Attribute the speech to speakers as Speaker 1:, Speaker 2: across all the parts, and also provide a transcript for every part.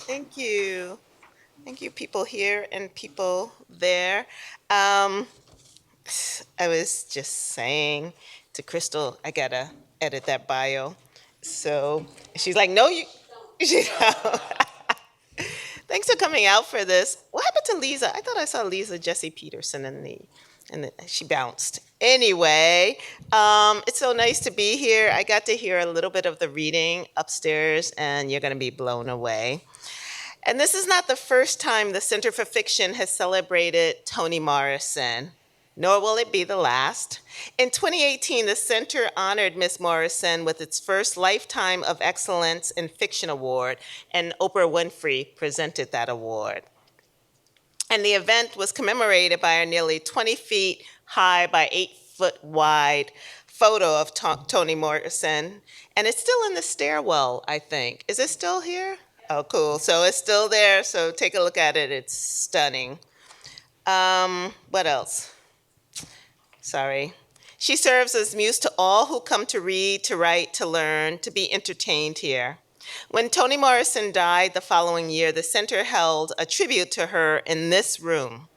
Speaker 1: Thank you. Thank you, people here and people there. Um, I was just saying to Crystal, I gotta edit that bio. So she's like, no, you. She, thanks for coming out for this. What happened to Lisa? I thought I saw Lisa Jesse Peterson and she bounced. Anyway, it's so nice to be here. I got to hear a little bit of the reading upstairs, and you're going to be blown away. And this is not the first time the Center for Fiction has celebrated Toni Morrison, nor will it be the last. In 2018, the center honored Miss Morrison with its first Lifetime of Excellence in Fiction Award, and Oprah Winfrey presented that award. And the event was commemorated by a nearly 20 feet high by 8 foot wide photo of Toni Morrison. And it's still in the stairwell, I think. Is it still here? Oh, cool. So it's still there. So take a look at it. It's stunning. What else? Sorry. She serves as muse to all who come to read, to write, to learn, to be entertained here. When Toni Morrison died the following year, the center held a tribute to her in this room.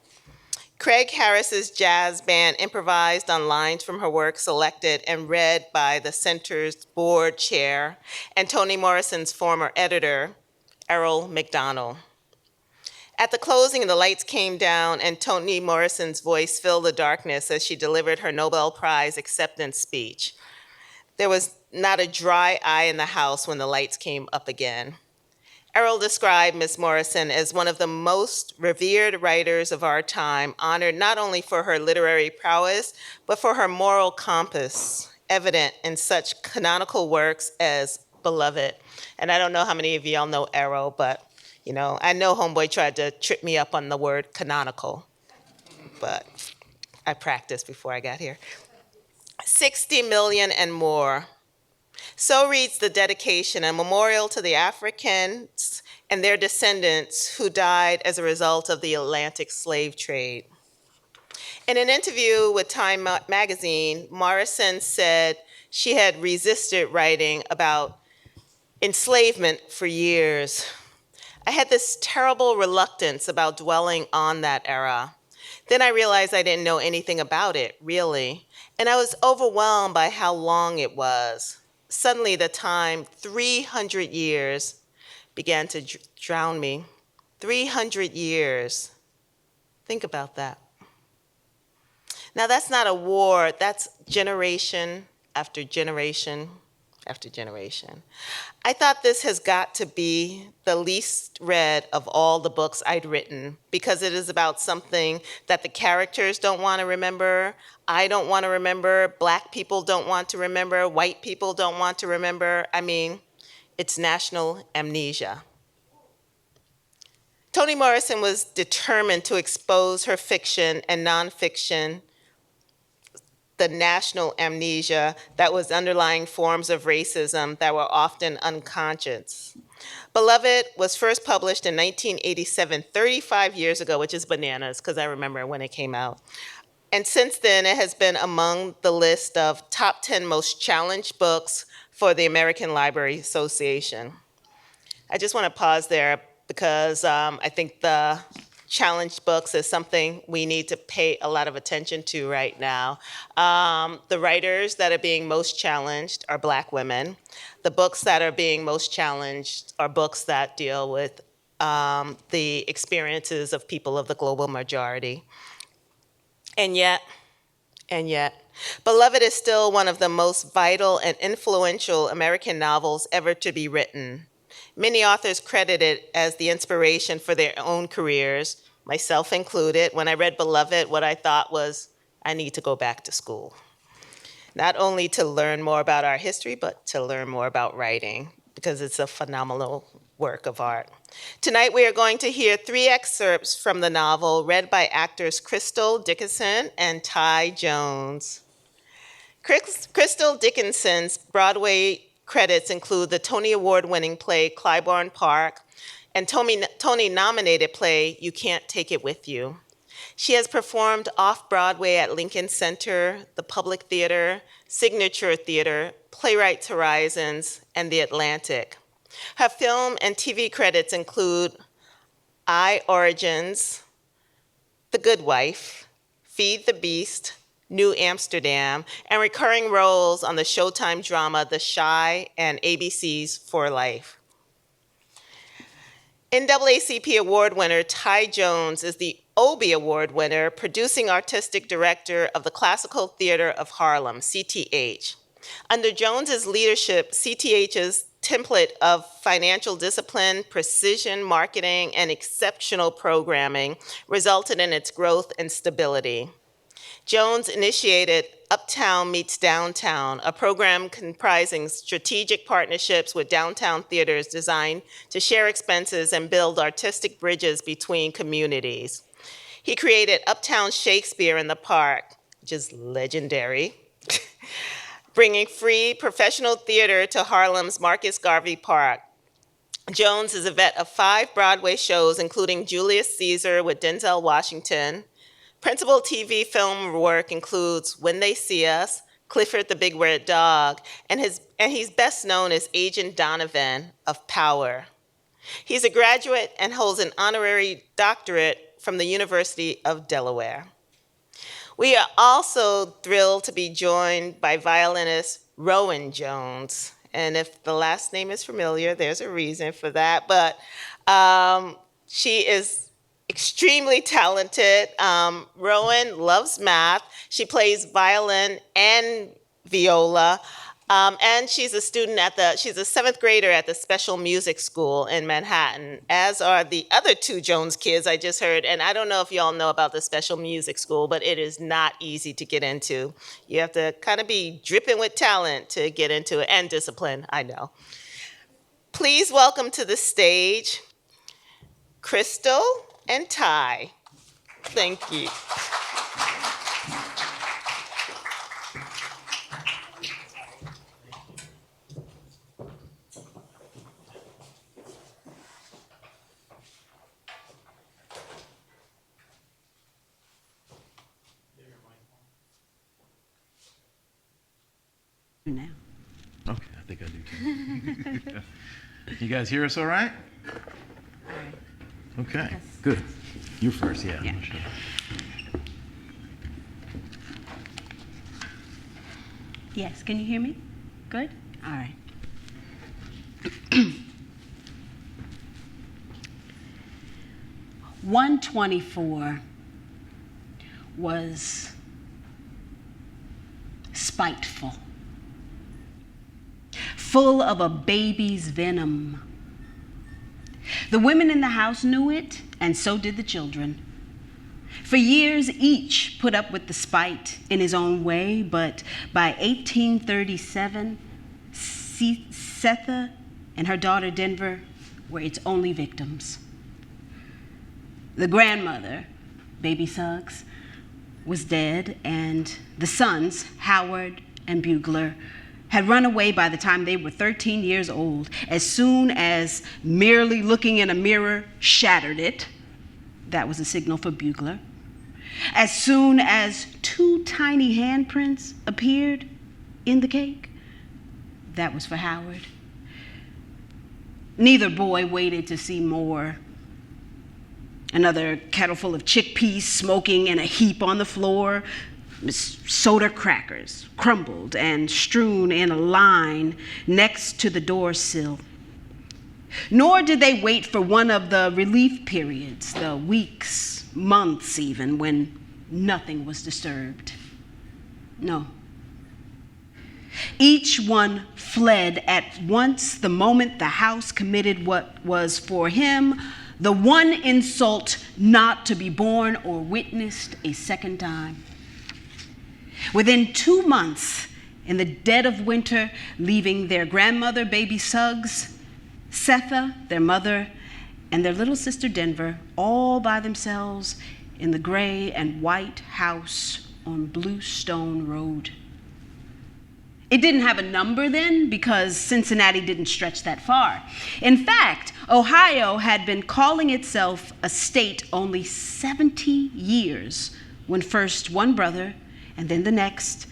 Speaker 1: Craig Harris's jazz band improvised on lines from her work selected and read by the center's board chair and Toni Morrison's former editor, Errol McDonald. At the closing, the lights came down and Toni Morrison's voice filled the darkness as she delivered her Nobel Prize acceptance speech. There was not a dry eye in the house when the lights came up again. Errol described Miss Morrison as one of the most revered writers of our time, honored not only for her literary prowess, but for her moral compass, evident in such canonical works as Beloved. And I don't know how many of y'all know Errol, but I know Homeboy tried to trip me up on the word canonical, but I practiced before I got here. 60 million and more. So reads the dedication, a memorial to the Africans and their descendants who died as a result of the Atlantic slave trade. In an interview with Time magazine, Morrison said she had resisted writing about enslavement for years. I had this terrible reluctance about dwelling on that era. Then I realized I didn't know anything about it, really, and I was overwhelmed by how long it was. Suddenly, the time, 300 years, began to drown me. 300 years. Think about that. Now, that's not a war, that's generation after generation after generation. I thought this has got to be the least read of all the books I'd written because it is about something that the characters don't want to remember, I don't want to remember, Black people don't want to remember, white people don't want to remember. I mean, it's national amnesia. Toni Morrison was determined to expose her fiction and nonfiction the national amnesia that was underlying forms of racism that were often unconscious. Beloved was first published in 1987, 35 years ago, which is bananas because I remember when it came out. And since then, it has been among the list of top 10 most challenged books for the American Library Association. I just want to pause there because I think the challenged books is something we need to pay a lot of attention to right now. The writers that are being most challenged are Black women. The books that are being most challenged are books that deal with the experiences of people of the global majority. And yet, Beloved is still one of the most vital and influential American novels ever to be written. Many authors credit it as the inspiration for their own careers, myself included. When I read Beloved, what I thought was, I need to go back to school. Not only to learn more about our history, but to learn more about writing, because it's a phenomenal work of art. Tonight we are going to hear 3 excerpts from the novel read by actors Crystal Dickinson and Ty Jones. Crystal Dickinson's Broadway credits include the Tony Award-winning play Clybourne Park and Tony-nominated play You Can't Take It With You. She has performed off-Broadway at Lincoln Center, the Public Theater, Signature Theater, Playwrights Horizons, and the Atlantic. Her film and TV credits include I Origins, The Good Wife, Feed the Beast, New Amsterdam, and recurring roles on the Showtime drama The Chi and ABC's For Life. NAACP Award winner Ty Jones is the Obie Award winner, Producing Artistic Director of the Classical Theater of Harlem, CTH. Under Jones's leadership, CTH's template of financial discipline, precision marketing, and exceptional programming resulted in its growth and stability. Jones initiated Uptown Meets Downtown, a program comprising strategic partnerships with downtown theaters designed to share expenses and build artistic bridges between communities. He created Uptown Shakespeare in the Park, which is legendary, bringing free professional theater to Harlem's Marcus Garvey Park. Jones is a vet of 5 Broadway shows, including Julius Caesar with Denzel Washington. Principal TV film work includes When They See Us, Clifford the Big Red Dog, and he's best known as Agent Donovan of Power. He's a graduate and holds an honorary doctorate from the University of Delaware. We are also thrilled to be joined by violinist Roen Jones. And if the last name is familiar, there's a reason for that. But she is extremely talented. Roen loves math. She plays violin and viola. And she's a student she's a 7th grader at the Special Music School in Manhattan, as are the other 2 Jones kids I just heard. And I don't know if y'all know about the Special Music School, but it is not easy to get into. You have to kind of be dripping with talent to get into it, and discipline, I know. Please welcome to the stage, Crystal and Ty. Thank you.
Speaker 2: Now.
Speaker 3: Okay, I think I do too. You guys hear us all right?
Speaker 2: All right.
Speaker 3: Okay,
Speaker 2: Yes.
Speaker 3: good. You first, yeah.
Speaker 2: Yeah.
Speaker 3: Sure.
Speaker 2: Yes, can you hear me? Good? All right. "124 was spiteful, full of a baby's venom. The women in the house knew it, and so did the children. For years, each put up with the spite in his own way, but by 1837, Setha and her daughter Denver were its only victims. The grandmother, Baby Suggs, was dead, and the sons, Howard and Bugler, had run away by the time they were 13 years old. As soon as merely looking in a mirror shattered it, that was a signal for Bugler. As soon as 2 tiny handprints appeared in the cake, that was for Howard. Neither boy waited to see more. Another kettle full of chickpeas smoking in a heap on the floor, soda crackers crumbled and strewn in a line next to the door sill. Nor did they wait for one of the relief periods, the weeks, months even, when nothing was disturbed. No. Each one fled at once the moment the house committed what was for him the one insult not to be borne or witnessed a second time. Within 2 months, in the dead of winter, leaving their grandmother, Baby Suggs, Setha, their mother, and their little sister Denver, all by themselves in the gray and white house on Bluestone Road. It didn't have a number then because Cincinnati didn't stretch that far. In fact, Ohio had been calling itself a state only 70 years when first one brother and then the next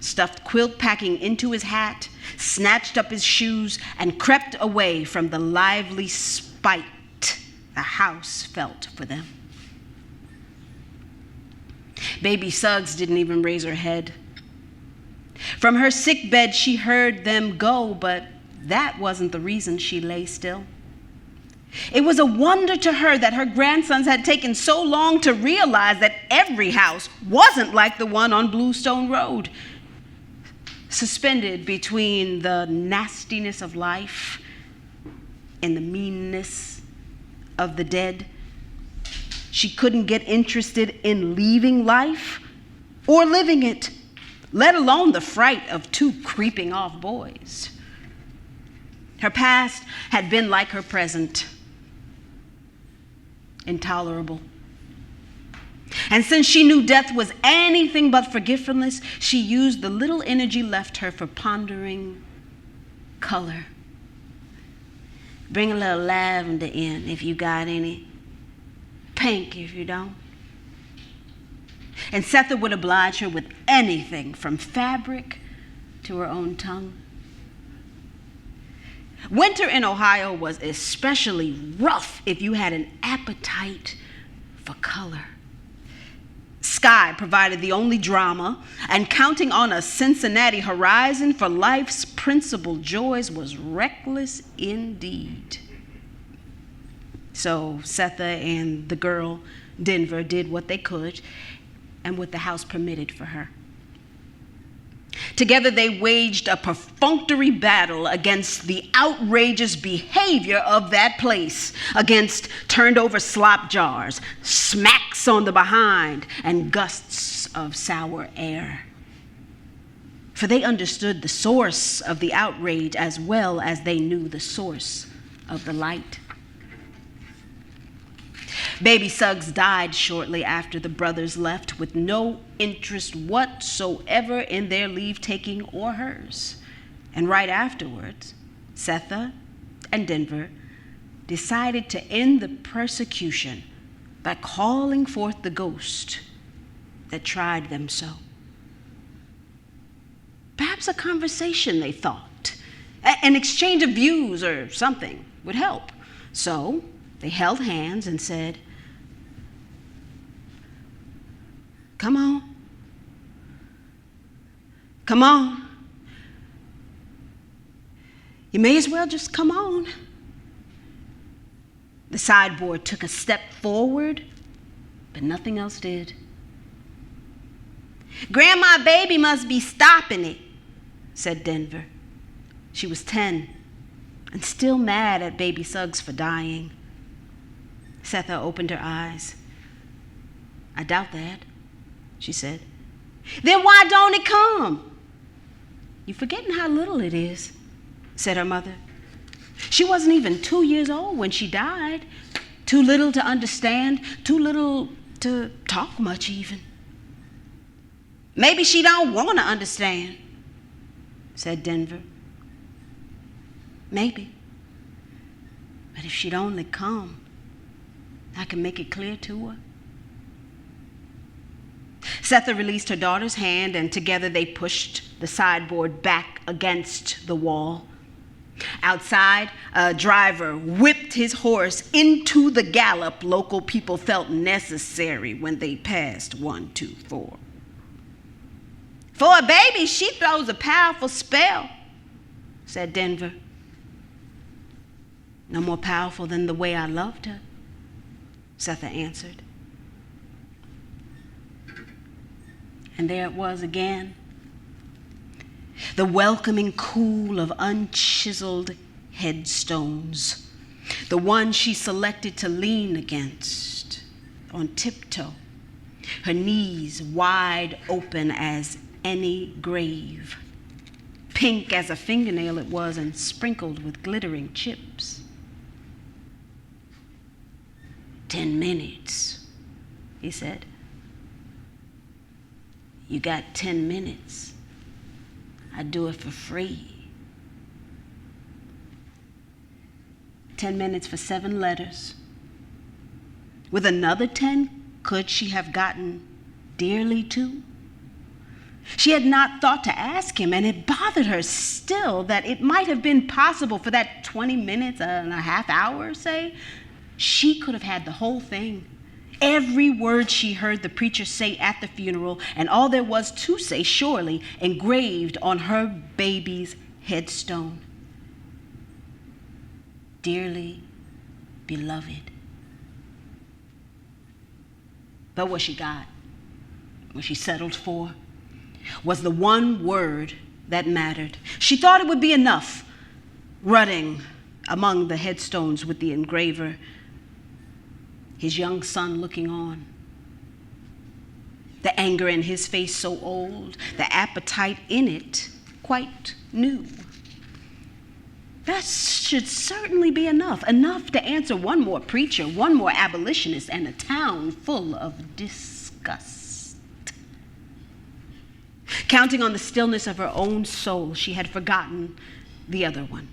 Speaker 2: stuffed quilt packing into his hat, snatched up his shoes, and crept away from the lively spite the house felt for them. Baby Suggs didn't even raise her head. From her sick bed, she heard them go, but that wasn't the reason she lay still. It was a wonder to her that her grandsons had taken so long to realize that every house wasn't like the one on Bluestone Road. Suspended between the nastiness of life and the meanness of the dead, she couldn't get interested in leaving life or living it, let alone the fright of two creeping off boys. Her past had been like her present, intolerable. And since she knew death was anything but forgetfulness, she used the little energy left her for pondering color. Bring a little lavender in if you got any. Pink if you don't. And Setha would oblige her with anything from fabric to her own tongue. Winter in Ohio was especially rough if you had an appetite for color. Sky provided the only drama, and counting on a Cincinnati horizon for life's principal joys was reckless indeed. So Setha and the girl, Denver, did what they could and what the house permitted for her. Together they waged a perfunctory battle against the outrageous behavior of that place, against turned over slop jars, smacks on the behind, and gusts of sour air. For they understood the source of the outrage as well as they knew the source of the light. Baby Suggs died shortly after the brothers left, with no interest whatsoever in their leave-taking or hers. And right afterwards, Setha and Denver decided to end the persecution by calling forth the ghost that tried them so. Perhaps a conversation, they thought, an exchange of views or something would help. So they held hands and said, "Come on. Come on. You may as well just come on." The sideboard took a step forward, but nothing else did. "Grandma Baby must be stopping it," said Denver. She was 10 and still mad at Baby Suggs for dying. Setha opened her eyes. "I doubt that," she said. "Then why don't it come?" "You're forgetting how little it is," said her mother. "She wasn't even 2 years old when she died. Too little to understand, too little to talk much even." "Maybe she don't want to understand," said Denver. "Maybe. But if she'd only come, I can make it clear to her." Setha released her daughter's hand, and together they pushed the sideboard back against the wall. Outside, a driver whipped his horse into the gallop local people felt necessary when they passed 124. "For a baby, she throws a powerful spell," said Denver. "No more powerful than the way I loved her," Setha answered. And there it was again, the welcoming cool of unchiseled headstones, the one she selected to lean against on tiptoe, her knees wide open as any grave. Pink as a fingernail it was, and sprinkled with glittering chips. 10 minutes, he said. "You got 10 minutes. I'd do it for free." 10 minutes for 7 letters. With another 10, could she have gotten dearly too? She had not thought to ask him, and it bothered her still that it might have been possible for that 20 minutes and a half hour, say, she could have had the whole thing. Every word she heard the preacher say at the funeral, and all there was to say, surely, engraved on her baby's headstone. Dearly beloved. But what she got, what she settled for, was the one word that mattered. She thought it would be enough, rutting among the headstones with the engraver, his young son looking on. The anger in his face so old, the appetite in it quite new. That should certainly be enough to answer one more preacher, one more abolitionist, and a town full of disgust. Counting on the stillness of her own soul, she had forgotten the other one,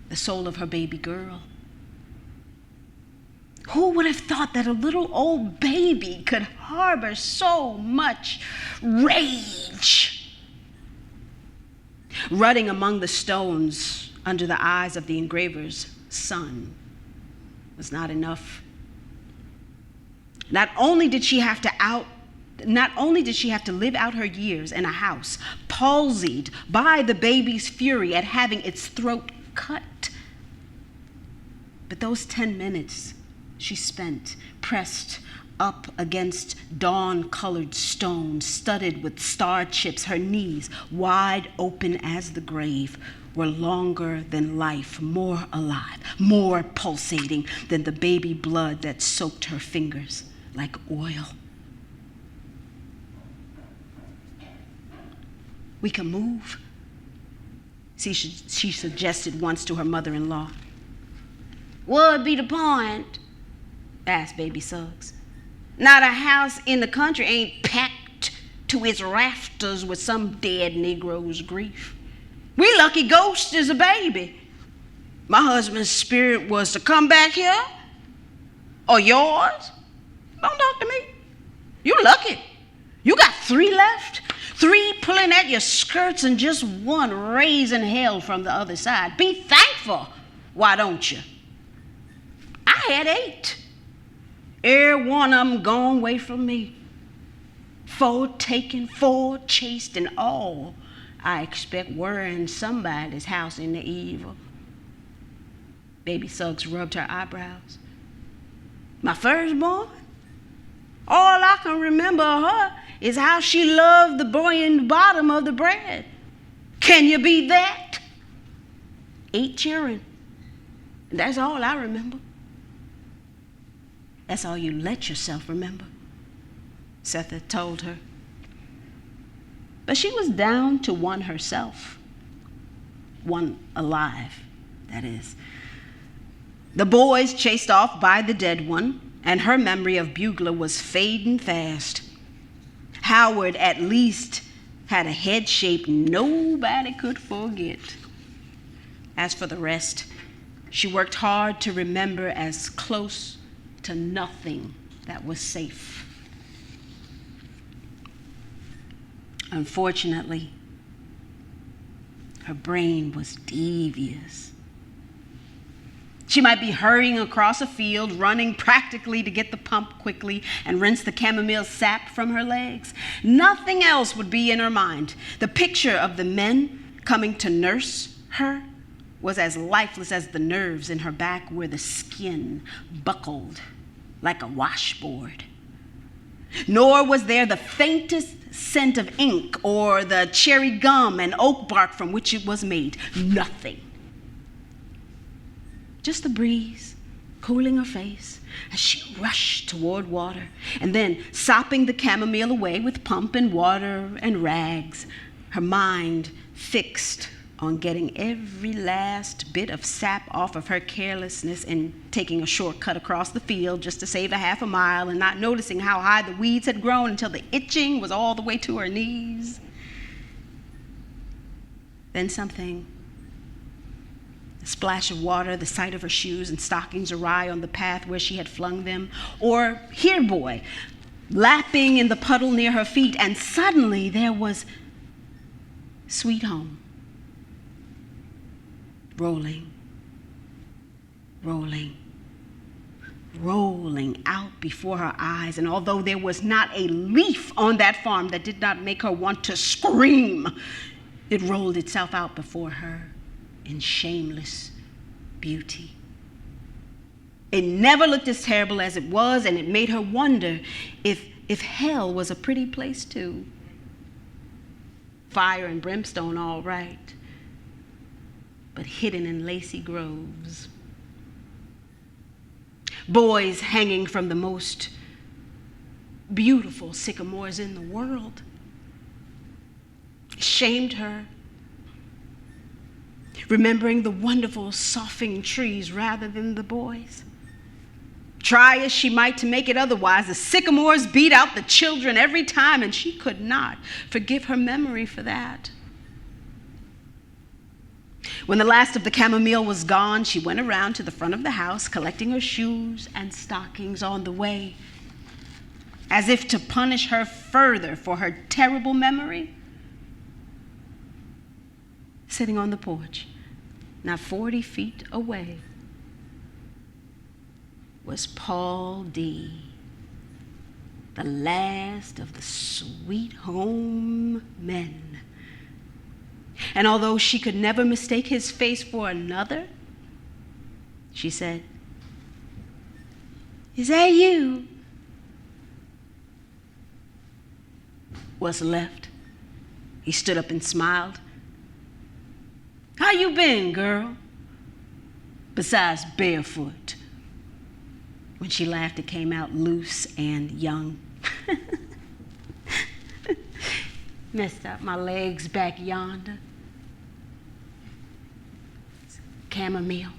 Speaker 2: the soul of her baby girl. Who would have thought that a little old baby could harbor so much rage? Rutting among the stones under the eyes of the engraver's son was not enough. Not only did she have to live out her years in a house palsied by the baby's fury at having its throat cut, but those 10 minutes she spent pressed up against dawn-colored stone studded with star chips, her knees wide open as the grave, were longer than life, more alive, more pulsating than the baby blood that soaked her fingers like oil. We can move, she suggested once to her mother-in-law. What'd be the point? Asked Baby Suggs. Not a house in the country ain't packed to its rafters with some dead Negro's grief. We lucky ghost is a baby. My husband's spirit was to come back here, or yours. Don't talk to me. You lucky. You got 3 left, 3 pulling at your skirts and just 1 raising hell from the other side. Be thankful, why don't you? I had 8. Every one of them gone away from me. 4 taken, 4 chased, and all I expect were in somebody's house in the evil. Baby Suggs rubbed her eyebrows. My firstborn? All I can remember of her is how she loved the boy in the bottom of the bread. Can you beat that? 8 children. That's all I remember. That's all you let yourself remember, Setha told her. But she was down to 1 herself. 1 alive, that is. The boys chased off by the dead one, and her memory of Bugler was fading fast. Howard at least had a head shape nobody could forget. As for the rest, she worked hard to remember as close to nothing that was safe. Unfortunately, her brain was devious. She might be hurrying across a field, running practically to get the pump quickly and rinse the chamomile sap from her legs. Nothing else would be in her mind. The picture of the men coming to nurse her was as lifeless as the nerves in her back where the skin buckled like a washboard. Nor was there the faintest scent of ink or the cherry gum and oak bark from which it was made. Nothing. Just the breeze cooling her face as she rushed toward water, and then sopping the chamomile away with pump and water and rags, her mind fixed on getting every last bit of sap off of her carelessness and taking a shortcut across the field just to save a half a mile and not noticing how high the weeds had grown until the itching was all the way to her knees. Then something, a splash of water, the sight of her shoes and stockings awry on the path where she had flung them, or, here boy, lapping in the puddle near her feet, and suddenly there was Sweet Home. Rolling, rolling, rolling out before her eyes. And although there was not a leaf on that farm that did not make her want to scream, it rolled itself out before her in shameless beauty. It never looked as terrible as it was, and it made her wonder if hell was a pretty place too. Fire and brimstone, all right, but hidden in lacy groves. Boys hanging from the most beautiful sycamores in the world shamed her, remembering the wonderful soughing trees rather than the boys. Try as she might to make it otherwise, the sycamores beat out the children every time, and she could not forgive her memory for that. When the last of the chamomile was gone, she went around to the front of the house, collecting her shoes and stockings on the way. As if to punish her further for her terrible memory, sitting on the porch, not 40 feet away, was Paul D., the last of the Sweet Home men. And although she could never mistake his face for another, she said, "Is that you?" What's left? He stood up and smiled. "How you been, girl? Besides barefoot." When she laughed, it came out loose and young. Messed up my legs back yonder. Chamomile.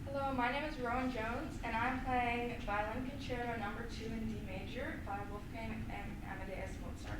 Speaker 4: Hello, my name is Roen Jones, and I'm playing Violin Concerto No. 2 in D major by Wolfgang Amadeus Mozart.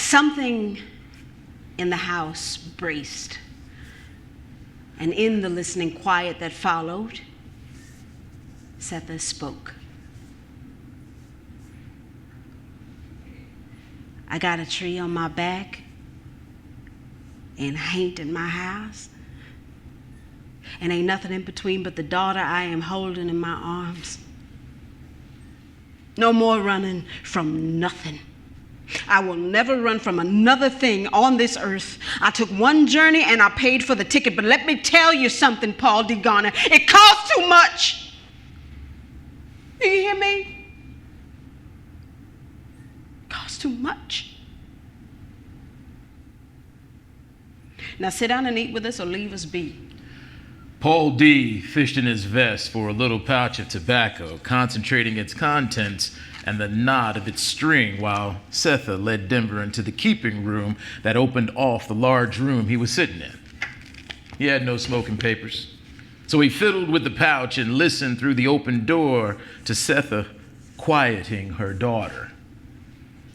Speaker 2: Something in the house braced, and in the listening quiet that followed, Setha spoke. I got a tree on my back and ain't in my house, and ain't nothing in between but the daughter I am holding in my arms. No more running from nothing. I will never run from another thing on this earth. I took one journey and I paid for the ticket, but let me tell you something, Paul D. Garner. It costs too much. Do you hear me? It costs too much. Now sit down and eat with us or leave us be.
Speaker 3: Paul D. fished in his vest for a little pouch of tobacco, concentrating its contents and the knot of its string, while Setha led Denver into the keeping room that opened off the large room he was sitting in. He had no smoking papers, so he fiddled with the pouch and listened through the open door to Setha quieting her daughter.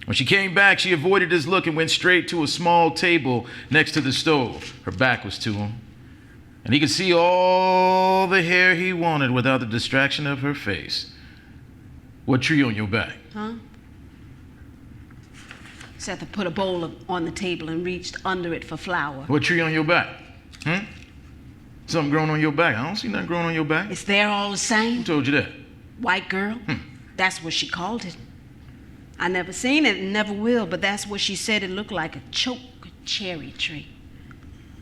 Speaker 3: When she came back, she avoided his look and went straight to a small table next to the stove. Her back was to him, and he could see all the hair he wanted without the distraction of her face. What tree on your back?
Speaker 2: Huh? Setha put a bowl on the table and reached under it for flour.
Speaker 3: What tree on your back? Something growing on your back. I don't see nothing growing on your back.
Speaker 2: It's there all the same.
Speaker 3: Who told you that?
Speaker 2: White girl. That's what she called it. I never seen it and never will, but that's what she said it looked like, a choke cherry tree.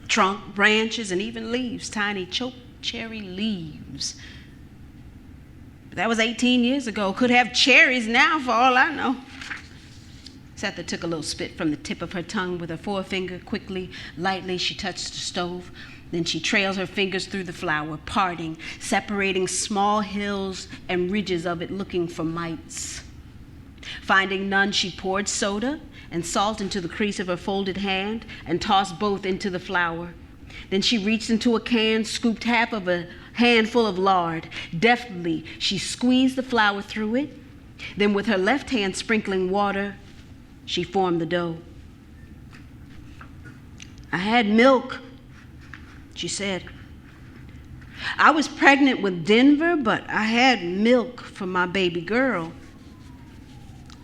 Speaker 2: Trunk, branches, and even leaves, tiny choke cherry leaves. But that was 18 years ago. Could have cherries now for all I know. Setha took a little spit from the tip of her tongue with her forefinger. Quickly, lightly, she touched the stove. Then she trailed her fingers through the flour, parting, separating small hills and ridges of it, looking for mites. Finding none, she poured soda and salt into the crease of her folded hand and tossed both into the flour. Then she reached into a can, scooped half of a handful of lard. Deftly, she squeezed the flour through it. Then with her left hand sprinkling water, she formed the dough. I had milk, she said. I was pregnant with Denver, but I had milk for my baby girl.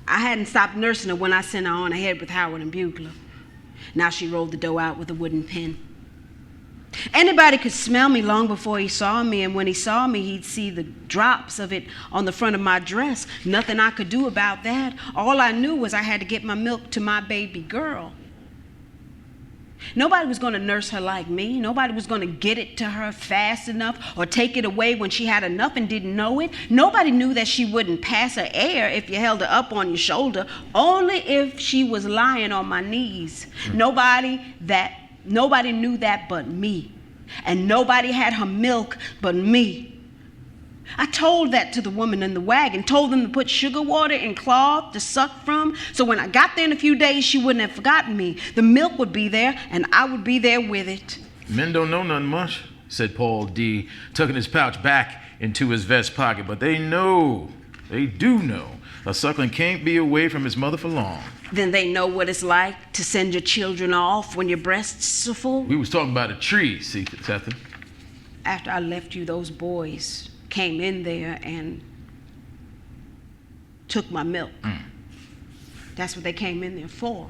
Speaker 2: I hadn't stopped nursing her when I sent her on ahead with Howard and Bugler. Now she rolled the dough out with a wooden pin. Anybody could smell me long before he saw me, and when he saw me, he'd see the drops of it on the front of my dress. Nothing I could do about that. All I knew was I had to get my milk to my baby girl. Nobody was going to nurse her like me. Nobody was going to get it to her fast enough or take it away when she had enough and didn't know it. Nobody knew that she wouldn't pass her air if you held her up on your shoulder, only if she was lying on my knees. Nobody knew that but me. And nobody had her milk but me. I told that to the woman in the wagon, told them to put sugar water in cloth to suck from, so when I got there in a few days, she wouldn't have forgotten me. The milk would be there, and I would be there with it.
Speaker 3: Men don't know nothing much, said Paul D., tucking his pouch back into his vest pocket, but they do know, a suckling can't be away from his mother for long.
Speaker 2: Then they know what it's like to send your children off when your breasts are full.
Speaker 3: We was talking about a tree, see, Setha.
Speaker 2: After I left you, those boys came in there and took my milk. That's what they came in there for.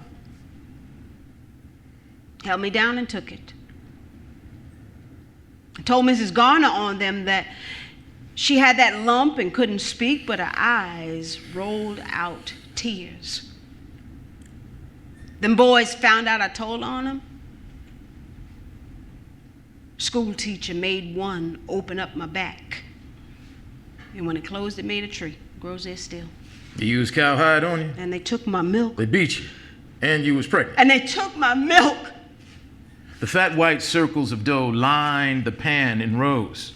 Speaker 2: Held me down and took it. I told Mrs. Garner on them that she had that lump and couldn't speak, but her eyes rolled out tears. Them boys found out I told on them. School teacher made one open up my back. And when it closed, it made a tree. Grows there still.
Speaker 3: They used cowhide on you?
Speaker 2: And they took my milk.
Speaker 3: They beat you. And you was pregnant.
Speaker 2: And they took my milk.
Speaker 3: The fat white circles of dough lined the pan in rows.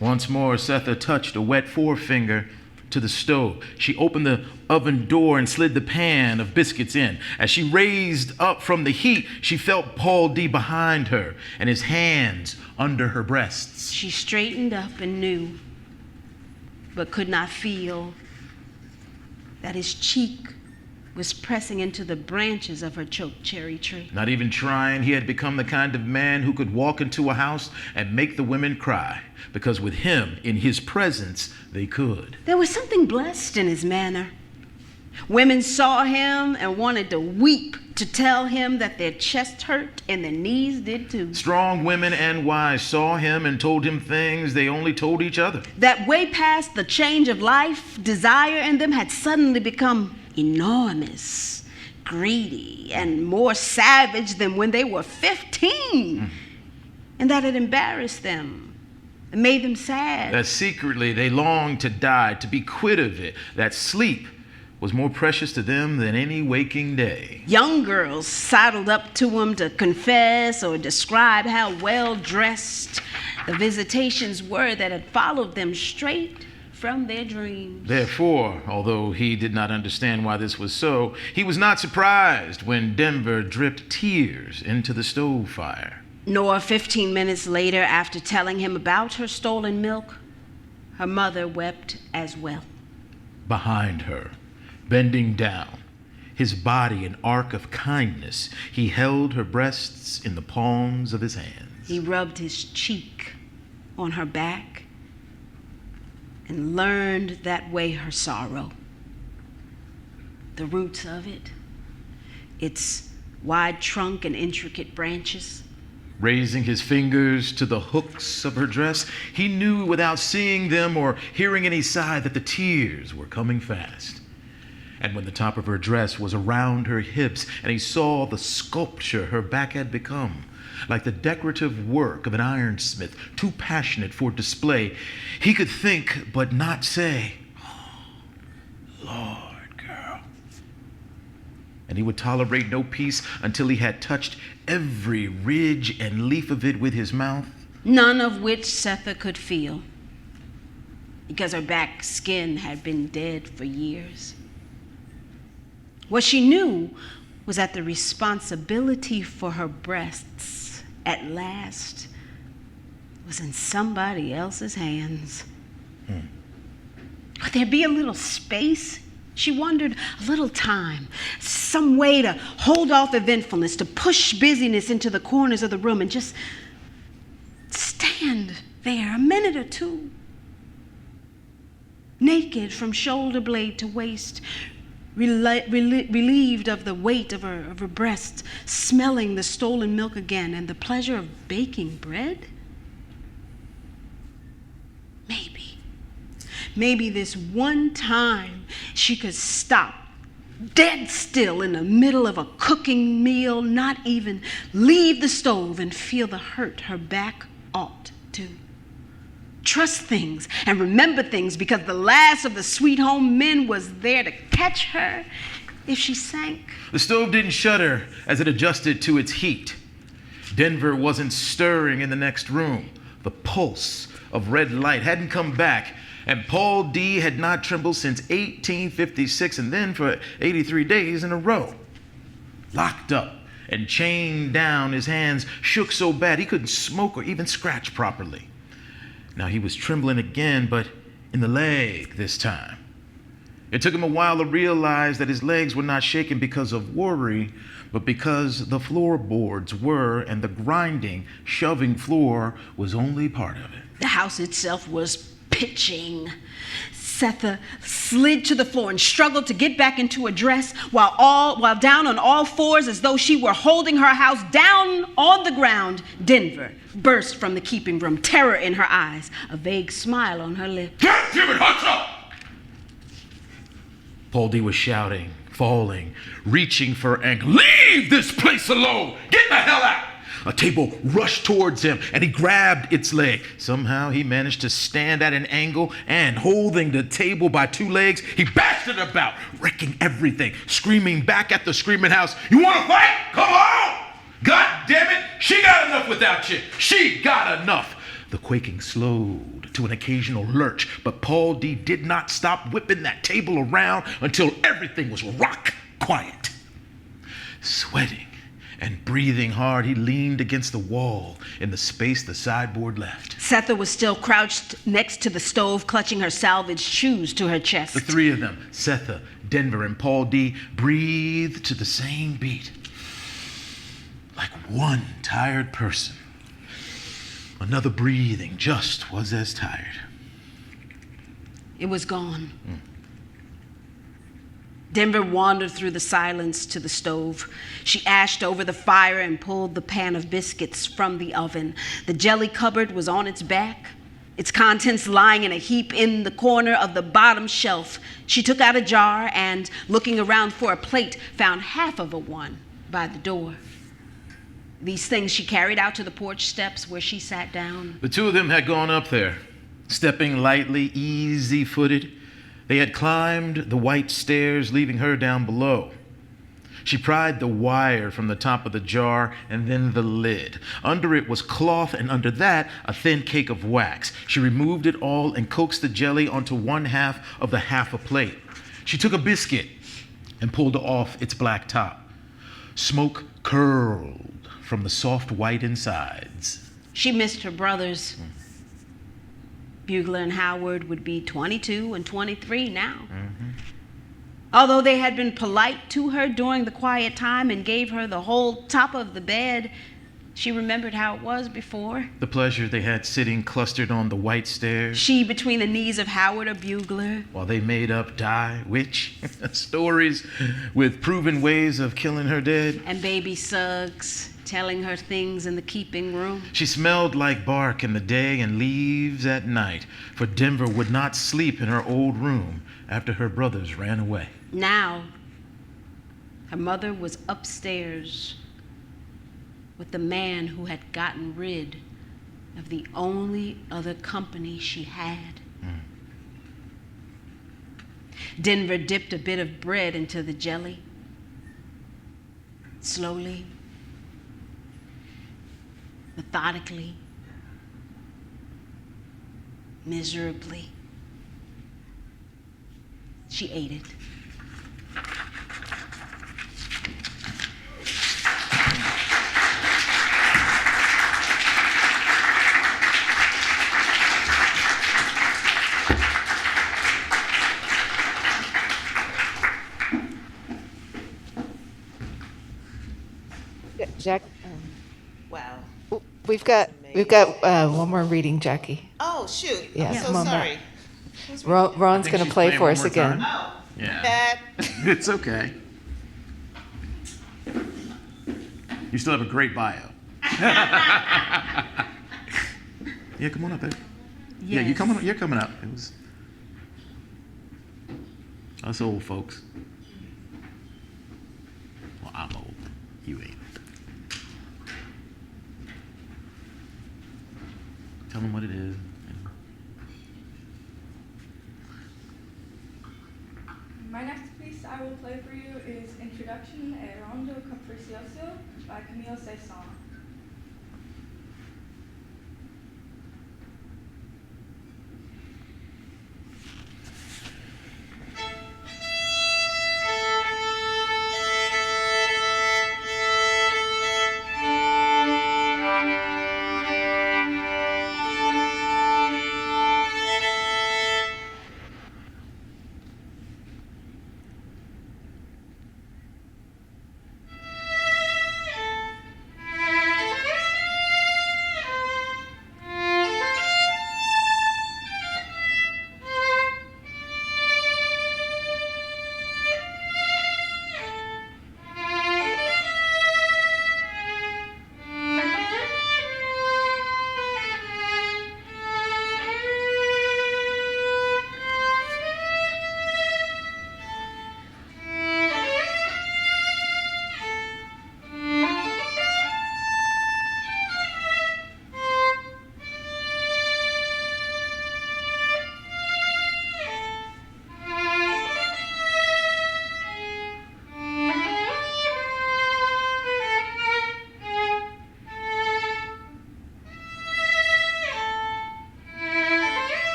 Speaker 3: Once more, Setha touched a wet forefinger to the stove. She opened the oven door and slid the pan of biscuits in. As she raised up from the heat, she felt Paul D. behind her and his hands under her breasts.
Speaker 2: She straightened up and knew, but could not feel, that his cheek was pressing into the branches of her choked cherry tree.
Speaker 3: Not even trying, he had become the kind of man who could walk into a house and make the women cry, because with him, in his presence, they could.
Speaker 2: There was something blessed in his manner. Women saw him and wanted to weep to tell him that their chests hurt and their knees did too.
Speaker 3: Strong women and wise saw him and told him things they only told each other.
Speaker 2: That way past the change of life, desire in them had suddenly become enormous, greedy, and more savage than when they were 15. And that it embarrassed them. It made them sad.
Speaker 3: That secretly they longed to die, to be quit of it, that sleep was more precious to them than any waking day.
Speaker 2: Young girls sidled up to him to confess or describe how well dressed the visitations were that had followed them straight from their dreams.
Speaker 3: Therefore, although he did not understand why this was so, he was not surprised when Denver dripped tears into the stove fire.
Speaker 2: Nor 15 minutes later, after telling him about her stolen milk, her mother wept as well.
Speaker 3: Behind her, bending down, his body an arc of kindness, he held her breasts in the palms of his hands.
Speaker 2: He rubbed his cheek on her back and learned that way her sorrow. The roots of it, its wide trunk and intricate branches.
Speaker 3: Raising his fingers to the hooks of her dress, he knew without seeing them or hearing any sigh that the tears were coming fast. And when the top of her dress was around her hips and he saw the sculpture her back had become, like the decorative work of an ironsmith, too passionate for display, he could think but not say, "Oh, Lord, girl." And he would tolerate no peace until he had touched every ridge and leaf of it with his mouth.
Speaker 2: None of which Setha could feel, because her back skin had been dead for years. What she knew was that the responsibility for her breasts, at last, was in somebody else's hands. Would there be a little space? She wondered, a little time, some way to hold off eventfulness, to push busyness into the corners of the room and just stand there a minute or two, naked from shoulder blade to waist, relieved of the weight of her breasts, smelling the stolen milk again and the pleasure of baking bread? Maybe this one time she could stop dead still in the middle of a cooking meal, not even leave the stove, and feel the hurt her back ought to. Trust things and remember things, because the last of the sweet home men was there to catch her if she sank.
Speaker 3: The stove didn't shudder as it adjusted to its heat. Denver wasn't stirring in the next room. The pulse of red light hadn't come back, and Paul D. had not trembled since 1856, and then for 83 days in a row. Locked up and chained down, his hands shook so bad he couldn't smoke or even scratch properly. Now he was trembling again, but in the leg this time. It took him a while to realize that his legs were not shaking because of worry, but because the floorboards were, and the grinding, shoving floor was only part of it.
Speaker 2: The house itself was pitching. Setha slid to the floor and struggled to get back into a dress while down on all fours as though she were holding her house down on the ground. Denver burst from the keeping room, terror in her eyes, a vague smile on her lips.
Speaker 3: God damn it, Hudson! Paul D. was shouting, falling, reaching for anger. Leave this place alone! Get the hell out! A table rushed towards him, and he grabbed its leg. Somehow he managed to stand at an angle, and holding the table by two legs, he bashed it about, wrecking everything, screaming back at the screaming house, "You want to fight? Come on! God damn it! She got enough without you! She got enough!" The quaking slowed to an occasional lurch, but Paul D. did not stop whipping that table around until everything was rock quiet. Sweating and breathing hard, he leaned against the wall in the space the sideboard left.
Speaker 2: Setha was still crouched next to the stove, clutching her salvaged shoes to her chest.
Speaker 3: The three of them, Setha, Denver and Paul D breathed to the same beat, like one tired person. Another breathing just was as tired.
Speaker 2: It was gone. Denver wandered through the silence to the stove. She ashed over the fire and pulled the pan of biscuits from the oven. The jelly cupboard was on its back, its contents lying in a heap in the corner of the bottom shelf. She took out a jar and, looking around for a plate, found half of a one by the door. These things she carried out to the porch steps where she sat down.
Speaker 3: The two of them had gone up there, stepping lightly, easy-footed. They had climbed the white stairs, leaving her down below. She pried the wire from the top of the jar and then the lid. Under it was cloth, and under that, a thin cake of wax. She removed it all and coaxed the jelly onto one half of the half a plate. She took a biscuit and pulled off its black top. Smoke curled from the soft white insides.
Speaker 2: She missed her brothers. Bugler and Howard would be 22 and 23 now. Although they had been polite to her during the quiet time and gave her the whole top of the bed, she remembered how it was before.
Speaker 3: The pleasure they had sitting clustered on the white stairs.
Speaker 2: She between the knees of Howard or Bugler.
Speaker 3: While they made up witch stories with proven ways of killing her dead.
Speaker 2: And baby Suggs telling her things in the keeping room.
Speaker 3: She smelled like bark in the day and leaves at night, for Denver would not sleep in her old room after her brothers ran away.
Speaker 2: Now, her mother was upstairs with the man who had gotten rid of the only other company she had. Denver dipped a bit of bread into the jelly. Slowly, methodically, miserably, she ate it.
Speaker 5: Jack,
Speaker 1: Wow.
Speaker 5: we've got one more reading, Jackie.
Speaker 1: Oh, shoot.
Speaker 5: Yeah,
Speaker 1: I'm so
Speaker 5: Mama.
Speaker 1: sorry.
Speaker 5: Ron's going to play for us again.
Speaker 1: Oh,
Speaker 3: Yeah.
Speaker 1: bad.
Speaker 3: It's okay. You still have a great bio. Yeah, come on up, babe. Yeah, you're coming up. It was us old folks. Well, I'm old. You ain't. Tell them what it is.
Speaker 4: My next piece I will play for you is Introduction e Rondo Capriccioso by Camille Saint-Saëns.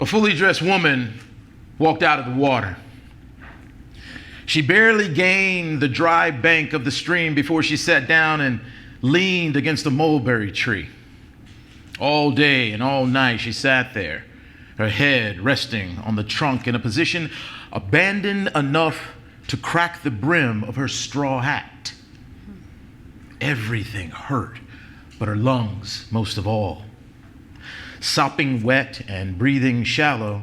Speaker 3: A fully dressed woman walked out of the water. She barely gained the dry bank of the stream before she sat down and leaned against a mulberry tree. All day and all night she sat there, her head resting on the trunk in a position abandoned enough to crack the brim of her straw hat. Everything hurt, but her lungs most of all. Sopping wet and breathing shallow,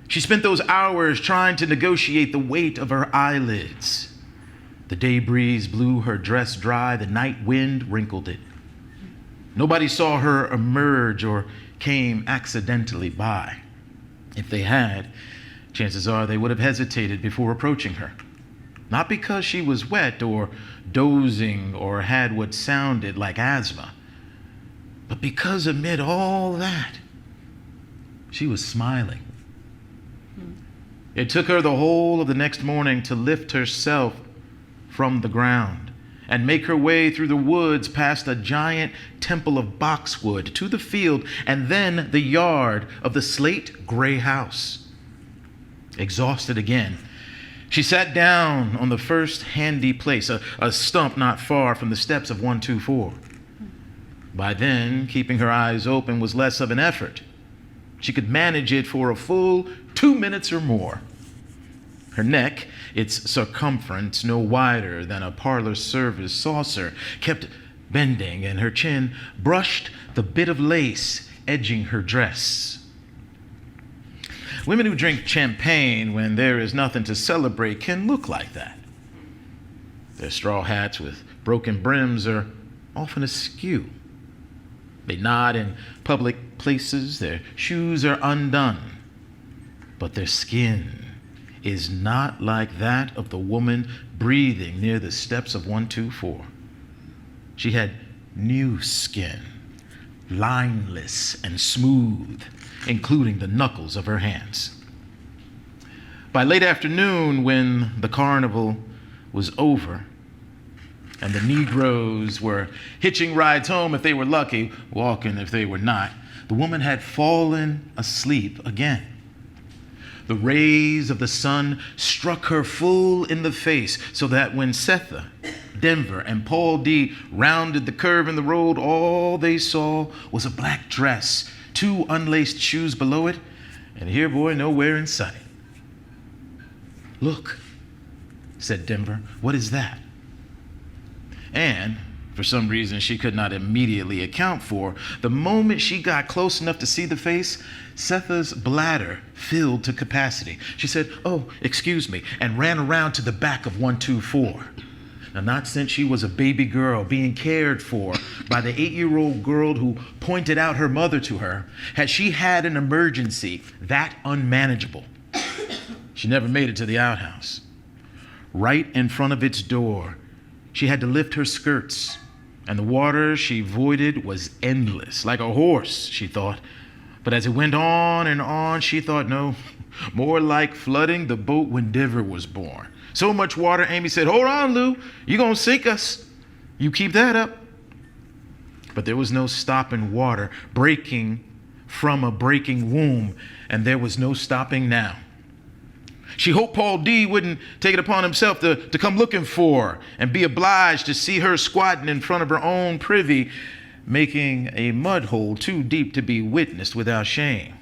Speaker 3: she spent those hours trying to negotiate the weight of her eyelids. The day breeze blew her dress dry, the night wind wrinkled it. Nobody saw her emerge or came accidentally by. If they had, chances are they would have hesitated before approaching her. Not because she was wet or dozing or had what sounded like asthma, but because amid all that, she was smiling. It took her the whole of the next morning to lift herself from the ground and make her way through the woods past a giant temple of boxwood to the field and then the yard of the slate gray house. Exhausted again, she sat down on the first handy place, a stump not far from the steps of 124. By then, keeping her eyes open was less of an effort. She could manage it for a full 2 minutes or more. Her neck, its circumference no wider than a parlor service saucer, kept bending, and her chin brushed the bit of lace edging her dress. Women who drink champagne when there is nothing to celebrate can look like that. Their straw hats with broken brims are often askew. They nod in public places, their shoes are undone, but their skin is not like that of the woman breathing near the steps of 124. She had new skin, lineless and smooth, including the knuckles of her hands. By late afternoon, when the carnival was over, and the Negroes were hitching rides home if they were lucky, walking if they were not, the woman had fallen asleep again. The rays of the sun struck her full in the face, so that when Setha, Denver, and Paul D. rounded the curve in the road, all they saw was a black dress, 2 unlaced shoes below it, and here boy nowhere in sight. "Look," said Denver, "what is that?" And, for some reason she could not immediately account for, the moment she got close enough to see the face, Setha's bladder filled to capacity. She said, "Oh, excuse me," and ran around to the back of 124. Now, not since she was a baby girl being cared for by the 8-year-old girl who pointed out her mother to her, had she had an emergency that unmanageable. She never made it to the outhouse. Right in front of its door, she had to lift her skirts, and the water she voided was endless, like a horse, she thought. But as it went on and on, she thought, no, more like flooding the boat when Denver was born. So much water, Amy said, "Hold on, Lou, you're going to sink us. You keep that up." But there was no stopping water breaking from a breaking womb, and there was no stopping now. She hoped Paul D. wouldn't take it upon himself to come looking for her and be obliged to see her squatting in front of her own privy, making a mud hole too deep to be witnessed without shame.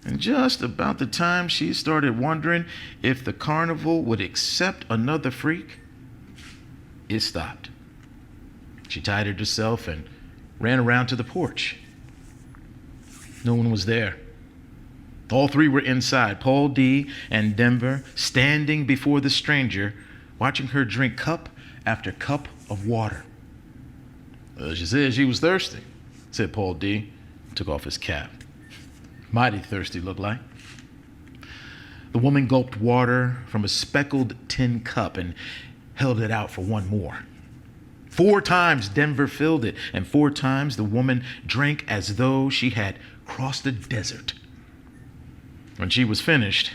Speaker 3: And just about the time she started wondering if the carnival would accept another freak, it stopped. She tidied herself and ran around to the porch. No one was there. All 3 were inside, Paul D. and Denver, standing before the stranger, watching her drink cup after cup of water. She said she was thirsty, said Paul D. Took off his cap. Mighty thirsty looked like. The woman gulped water from a speckled tin cup and held it out for one more. 4 times Denver filled it, and 4 times the woman drank as though she had crossed the desert. When she was finished,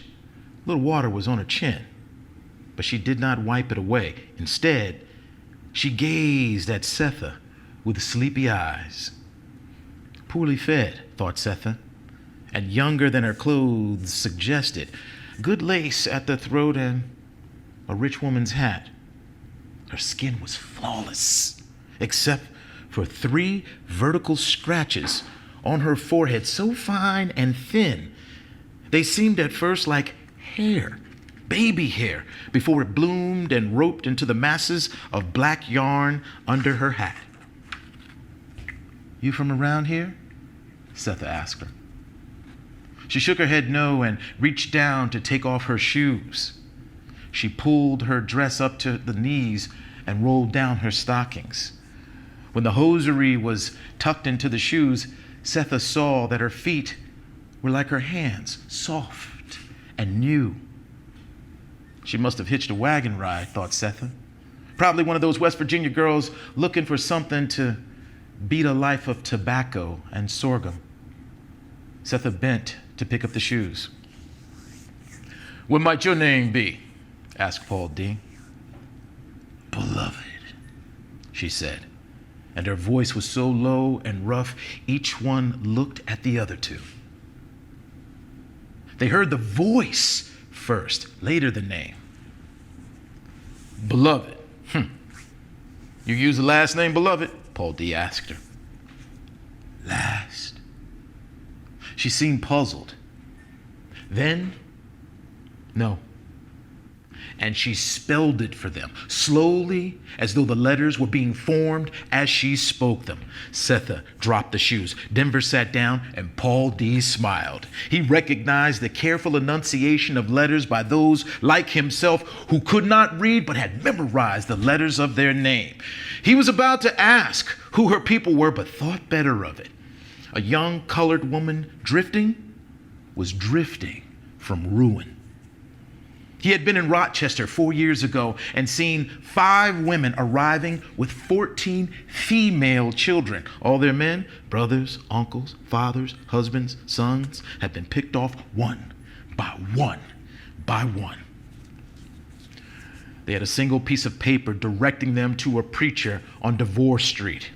Speaker 3: a little water was on her chin, but she did not wipe it away. Instead, she gazed at Setha with sleepy eyes. Poorly fed, thought Setha, and younger than her clothes suggested. Good lace at the throat and a rich woman's hat. Her skin was flawless, except for 3 vertical scratches on her forehead, so fine and thin they seemed at first like hair, baby hair, before it bloomed and roped into the masses of black yarn under her hat. "You from around here?" Setha asked her. She shook her head no and reached down to take off her shoes. She pulled her dress up to the knees and rolled down her stockings. When the hosiery was tucked into the shoes, Setha saw that her feet were like her hands, soft and new. She must have hitched a wagon ride, thought Setha. Probably one of those West Virginia girls looking for something to beat a life of tobacco and sorghum. Setha bent to pick up the shoes. "What might your name be?" asked Paul D. "Beloved," she said, and her voice was so low and rough, each one looked at the other 2. They heard the voice first, later the name. "Beloved. You use the last name Beloved?" Paul D. asked her. "Last." She seemed puzzled. Then, no. And she spelled it for them, slowly, as though the letters were being formed as she spoke them. Setha dropped the shoes. Denver sat down, and Paul D. smiled. He recognized the careful enunciation of letters by those like himself who could not read but had memorized the letters of their name. He was about to ask who her people were, but thought better of it. A young colored woman was drifting from ruin. He had been in Rochester 4 years ago and seen 5 women arriving with 14 female children. All their men, brothers, uncles, fathers, husbands, sons, had been picked off one by one by one. They had a single piece of paper directing them to a preacher on Divorce Street.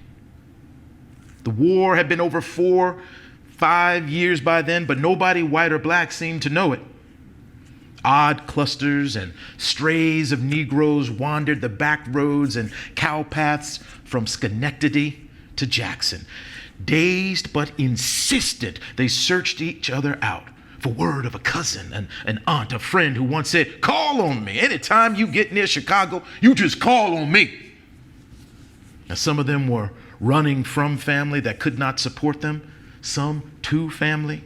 Speaker 3: The war had been over 4-5 years by then, but nobody, white or black, seemed to know it. Odd clusters and strays of Negroes wandered the back roads and cow paths from Schenectady to Jackson. Dazed but insistent, they searched each other out for word of a cousin, an aunt, a friend who once said, "Call on me. Anytime you get near Chicago, you just call on me." Now, some of them were running from family that could not support them, some to family.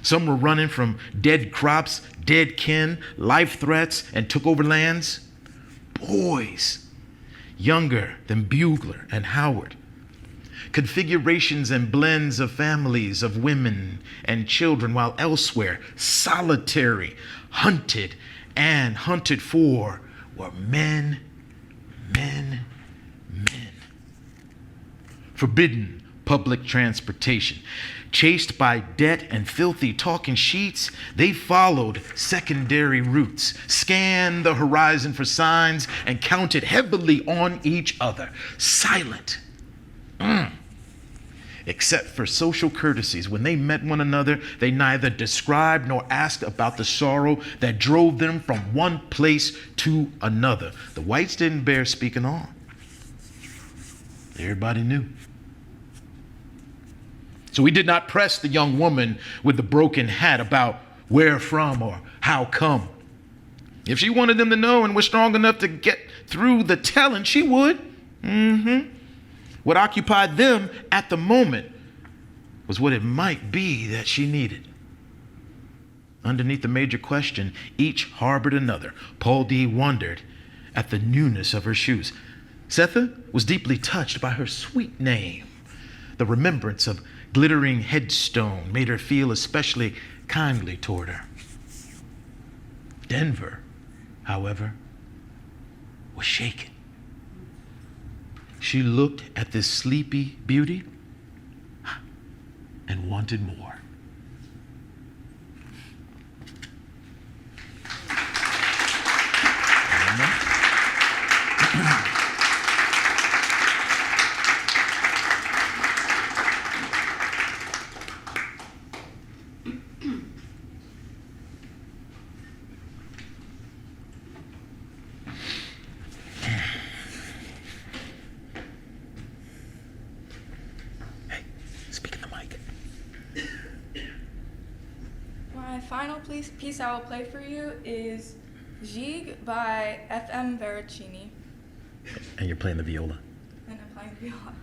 Speaker 3: Some were running from dead crops, dead kin, life threats, and took over lands. Boys, younger than Bugler and Howard. Configurations and blends of families, of women and children, while elsewhere, solitary, hunted and hunted for, were men. Forbidden public transportation. Chased by debt and filthy talking sheets, they followed secondary routes, scanned the horizon for signs, and counted heavily on each other. Silent. Except for social courtesies. When they met one another, they neither described nor asked about the sorrow that drove them from one place to another. The whites didn't bear speaking on. Everybody knew. So we did not press the young woman with the broken hat about where from or how come. If she wanted them to know and was strong enough to get through the telling, she would. What occupied them at the moment was what it might be that she needed. Underneath the major question, each harbored another. Paul D. wondered at the newness of her shoes. Setha was deeply touched by her sweet name. The remembrance of glittering headstone made her feel especially kindly toward her. Denver, however, was shaken. She looked at this sleepy beauty and wanted more.
Speaker 4: My final piece I will play for you is Gigue by F.M. Veracini.
Speaker 3: And you're playing the viola.
Speaker 4: And I'm playing the viola.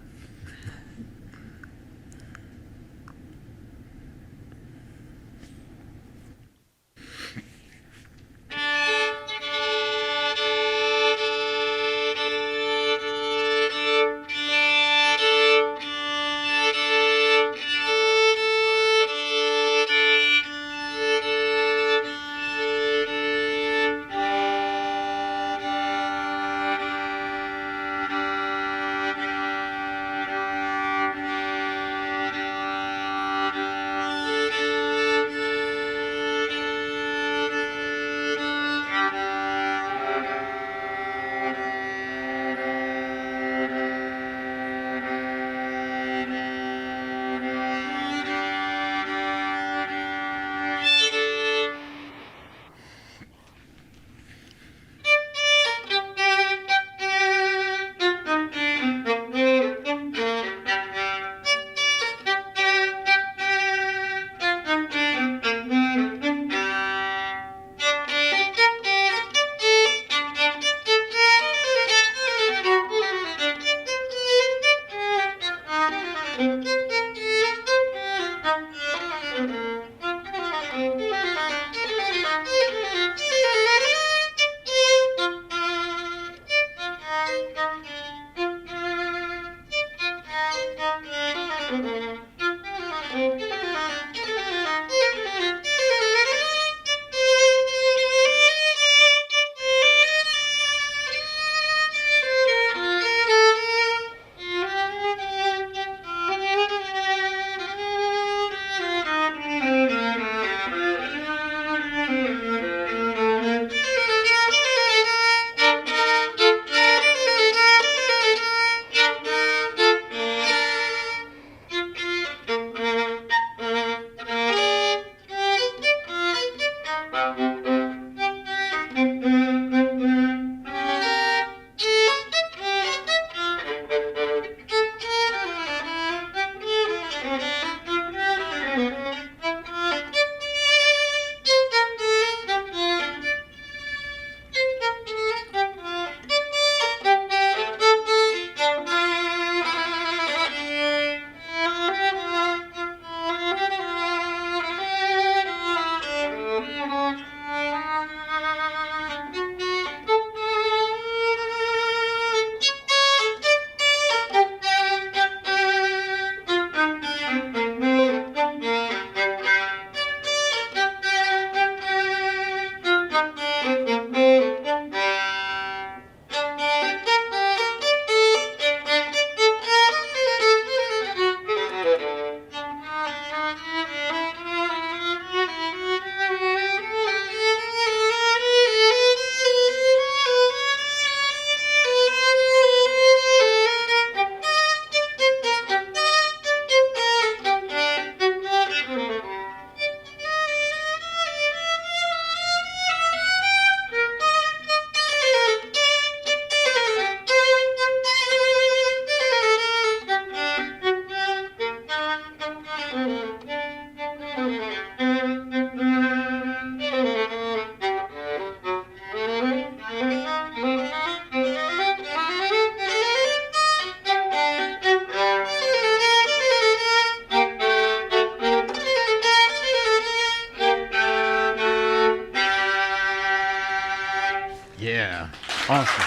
Speaker 3: Yeah, awesome.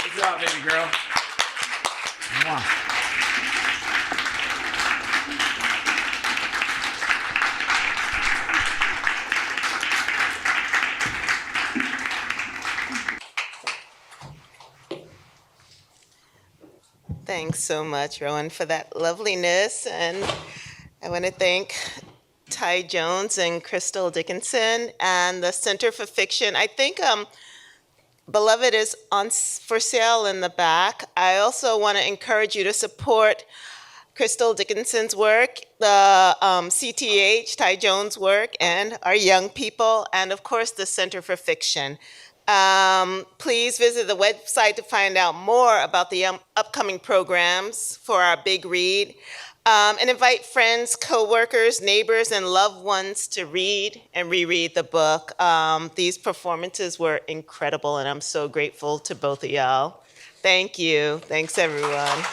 Speaker 3: Good job, baby girl. Mwah.
Speaker 1: Thanks so much, Rowan, for that loveliness. And I want to thank Ty Jones and Crystal Dickinson and the Center for Fiction. I think Beloved is for sale in the back. I also want to encourage you to support Crystal Dickinson's work, the CTH, Ty Jones' work, and our young people, and of course the Center for Fiction. Please visit the website to find out more about the upcoming programs for our big read, and invite friends, coworkers, neighbors, and loved ones to read and reread the book. These performances were incredible, and I'm so grateful to both of y'all. Thank you. Thanks, everyone.